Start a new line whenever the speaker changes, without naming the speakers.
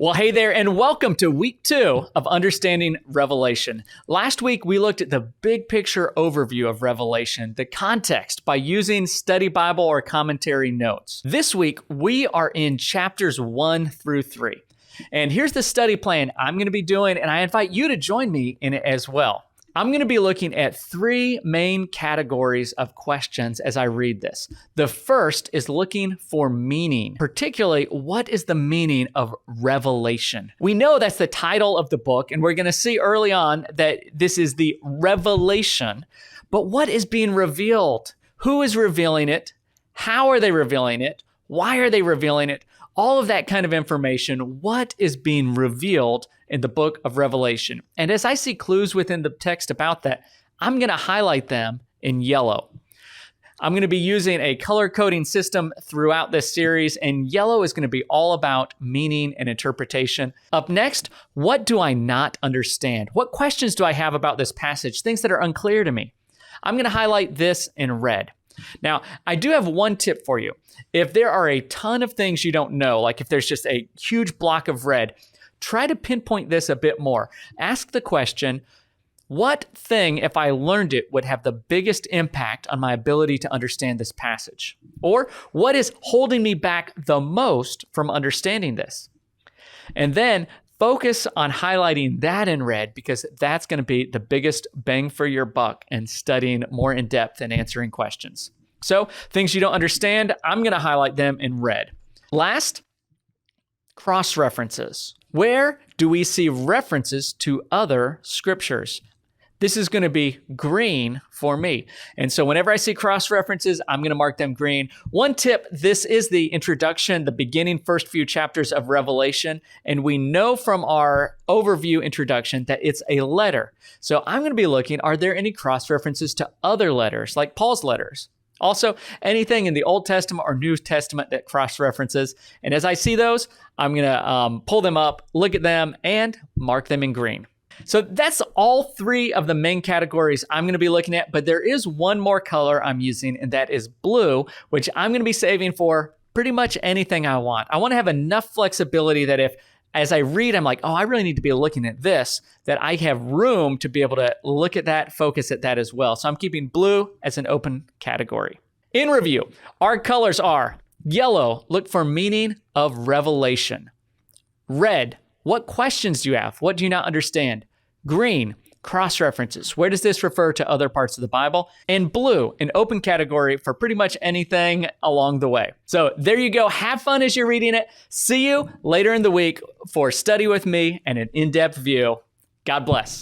Well, hey there, and welcome to week 2 of Understanding Revelation. Last week, we looked at the big picture overview of Revelation, the context, by using study Bible or commentary notes. This week, we are in chapters 1 through 3. And here's the study plan I'm going to be doing, and I invite you to join me in it as well. I'm going to be looking at 3 main categories of questions as I read this. The first is looking for meaning, particularly what is the meaning of revelation? We know that's the title of the book, and we're going to see early on that this is the revelation. But what is being revealed? Who is revealing it? How are they revealing it? Why are they revealing it? All of that kind of information. What is being revealed in the book of Revelation? And as I see clues within the text about that, I'm going to highlight them in yellow. I'm going to be using a color coding system throughout this series, and yellow is going to be all about meaning and interpretation. Up next, what do I not understand? What questions do I have about this passage? Things that are unclear to me. I'm going to highlight this in red. Now, I do have one tip for you. If there are a ton of things you don't know, like if there's just a huge block of red, try to pinpoint this a bit more. Ask the question, what thing, if I learned it, would have the biggest impact on my ability to understand this passage? Or what is holding me back the most from understanding this? And then focus on highlighting that in red, because that's going to be the biggest bang for your buck in studying more in depth and answering questions. So things you don't understand, I'm going to highlight them in red. Last, cross references. Where do we see references to other scriptures? This is going to be green for me. And so whenever I see cross references, I'm going to mark them green. One tip, this is the introduction, the beginning first few chapters of Revelation. And we know from our overview introduction that it's a letter. So I'm going to be looking, are there any cross references to other letters, like Paul's letters? Also, anything in the Old Testament or New Testament that cross references. And as I see those, I'm going to pull them up, look at them, and mark them in green. So that's all 3 of the main categories I'm going to be looking at, but there is one more color I'm using, and that is blue, which I'm going to be saving for pretty much anything I want. I want to have enough flexibility that if, as I read, I'm like, oh, I really need to be looking at this, that I have room to be able to look at that, focus at that as well. So I'm keeping blue as an open category. In review, our colors are yellow, look for meaning of revelation. Red, what questions do you have? What do you not understand? Green, cross references. Where does this refer to other parts of the Bible? And blue, an open category for pretty much anything along the way. So there you go. Have fun as you're reading it. See you later in the week for Study with Me and an in-depth view. God bless.